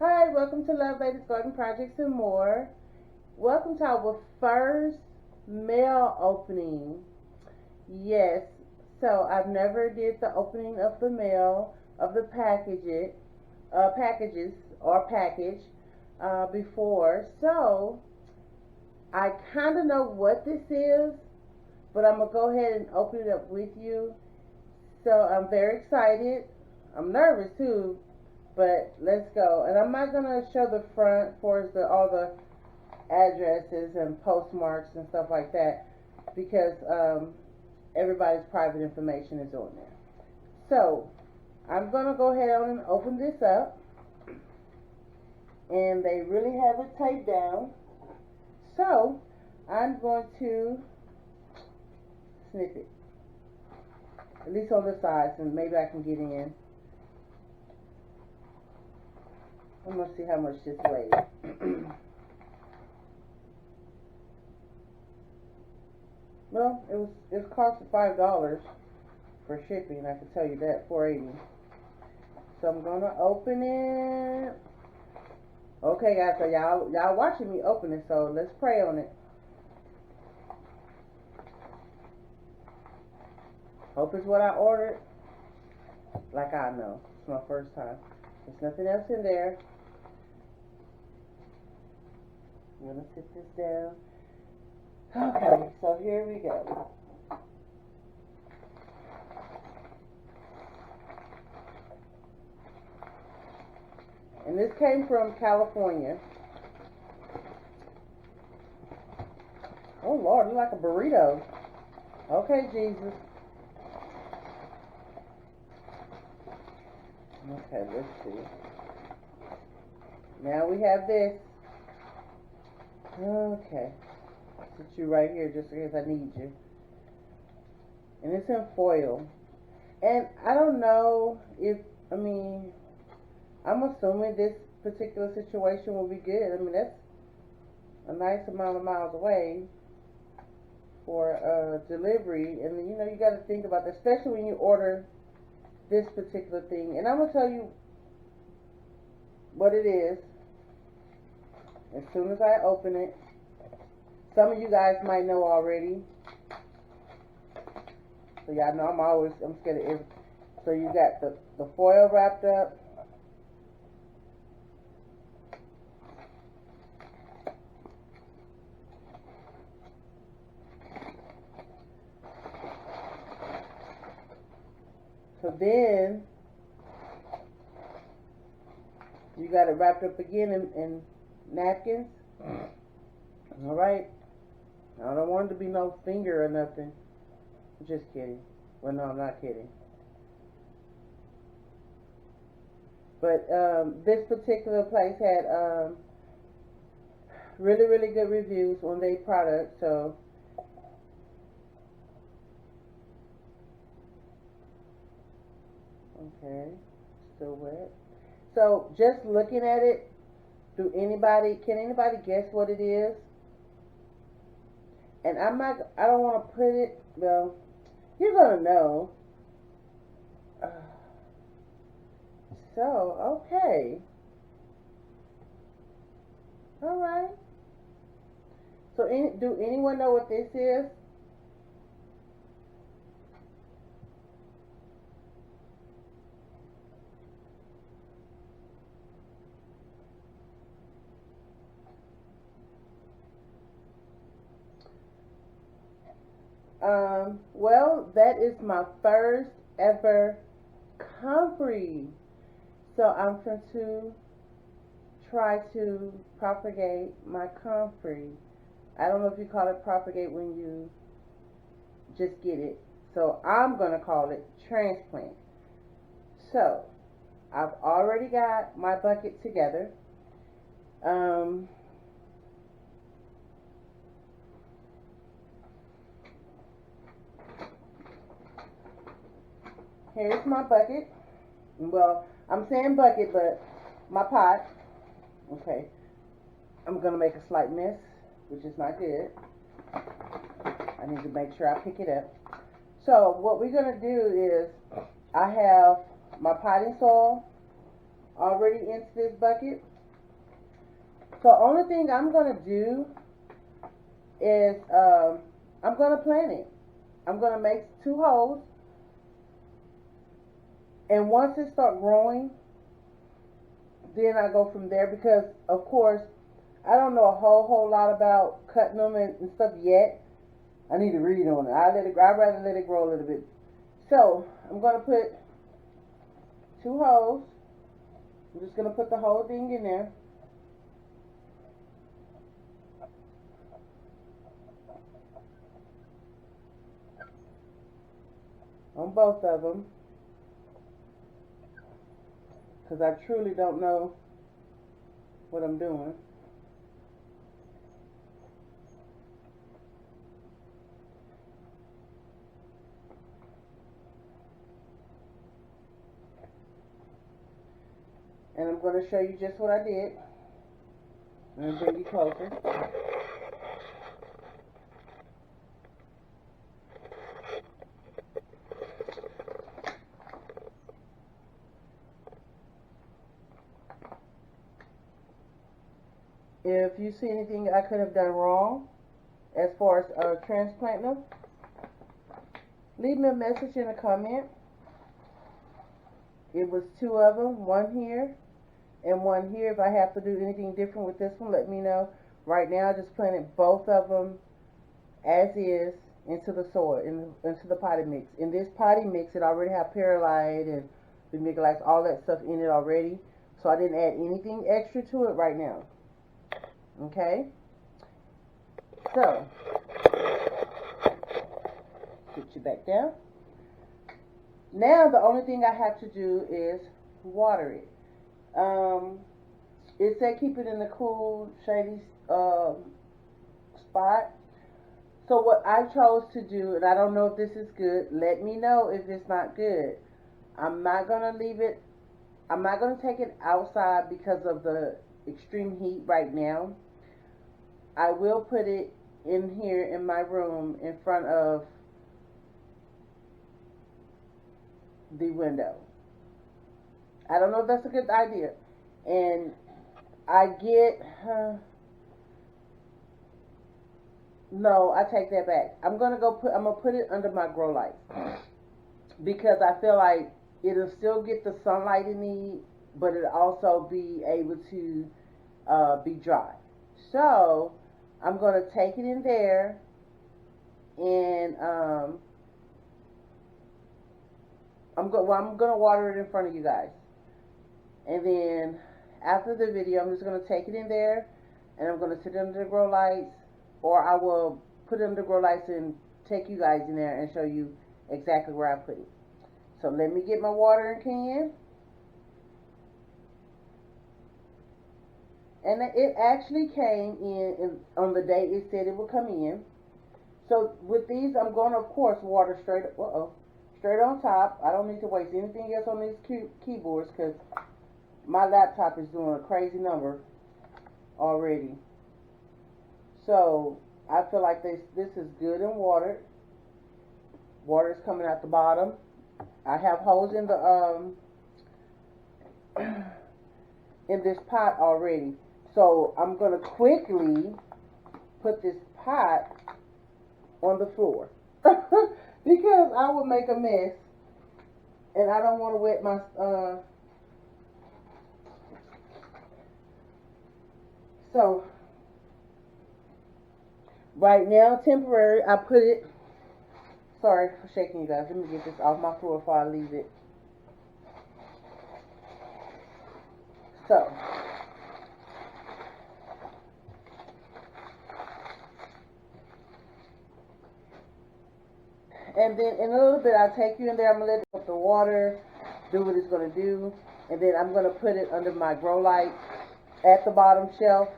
Hi, welcome to Lovelady's Garden Projects and More. Welcome to our first mail opening. Yes, so I've never did the opening of the mail of the packages or package before. So I kind of know what this is, but I'm gonna go ahead and open it up with you. So I'm very excited. I'm nervous too, but let's go. And I'm not gonna show the front for all the addresses and postmarks and stuff like that because everybody's private information is on there. So I'm gonna go ahead on and open this up, and they really have it taped down. So I'm going to snip it, at least on the sides, and maybe I can get in. I'm gonna see how much this weighs. Well, it cost $5 for shipping. I can tell you that, $4.80. So I'm gonna open it. Okay, guys, so y'all watching me open it, so let's pray on it. Hope it's what I ordered. Like I know, it's my first time. There's nothing else in there. I'm gonna sit this down. Okay, so here we go. And this came from California. Oh Lord, it's like a burrito. Okay, Jesus. Okay, let's see. Now we have this. Okay. Put you right here just in case I need you. And it's in foil. And I don't know if, I'm assuming this particular situation will be good. I mean, that's a nice amount of miles away for delivery. And then, you got to think about that, especially when you order this particular thing. And I'm going to tell you what it is as soon as I open it. Some of you guys might know already. So y'all know I'm scared of everything. So you got the foil wrapped up. So then you got it wrapped up again in napkins. All right. I don't want it to be no finger or nothing. I'm just kidding. Well, no, I'm not kidding. But this particular place had really, really good reviews on their product. So okay, still wet. So just looking at it, can anybody guess what it is? And I don't want to put it, well, you're going to know. So, okay. All right. So, do anyone know what this is? Well, that is my first ever comfrey. So I'm going to try to propagate my comfrey. I don't know if you call it propagate when you just get it. So I'm going to call it transplant. So I've already got my bucket together. Here's my bucket. Well, I'm saying bucket, but my pot. Okay. I'm going to make a slight mess, which is not good. I need to make sure I pick it up. So what we're going to do is I have my potting soil already into this bucket. So only thing I'm going to do is I'm going to plant it. I'm going to make 2 holes. And once it start growing, then I go from there, because of course I don't know a whole lot about cutting them and stuff yet. I need to read on it. I'd rather let it grow a little bit. So I'm going to put 2 holes. I'm just going to put the whole thing in there. On both of them. Because I truly don't know what I'm doing. And I'm going to show you just what I did. I'm going to bring you closer. If you see anything I could have done wrong as far as transplanting them, leave me a message in a comment. It was 2 of them, 1 here and 1 here. If I have to do anything different with this one, let me know. Right now, I just planted both of them as is into the soil, into the potty mix. In this potty mix, it already have perlite and vermiculite, all that stuff in it already. So I didn't add anything extra to it right now. Okay? So, put you back down. Now the only thing I have to do is water it. It said keep it in the cool, shady spot. So what I chose to do, and I don't know if this is good, let me know if it's not good. I'm not going to leave it, I'm not going to take it outside because of the extreme heat right now. I will put it in here in my room in front of the window. I don't know if that's a good idea. And I get, no, I take that back. I'm gonna put it under my grow lights, because I feel like it'll still get the sunlight it needs, but it'll also be able to be dry. So I'm gonna take it in there, and I'm gonna water it in front of you guys. And then after the video, I'm just going to take it in there, and I'm going to sit under the grow lights, or I will put it under the grow lights and take you guys in there and show you exactly where I put it. So let me get my watering can. And it actually came in on the day it said it would come in. So with these, I'm going to, of course, water straight on top. I don't need to waste anything else on these keyboards, because my laptop is doing a crazy number already. So I feel like this is good and watered. Water is coming out the bottom. I have holes in the in this pot already. So I'm gonna quickly put this pot on the floor because I will make a mess, and I don't want to wet my So, right now, temporary, I put it, sorry for shaking you guys, let me get this off my floor before I leave it. So, and then in a little bit, I'll take you in there, I'm going to let it put the water, do what it's going to do, and then I'm going to put it under my grow light at the bottom shelf.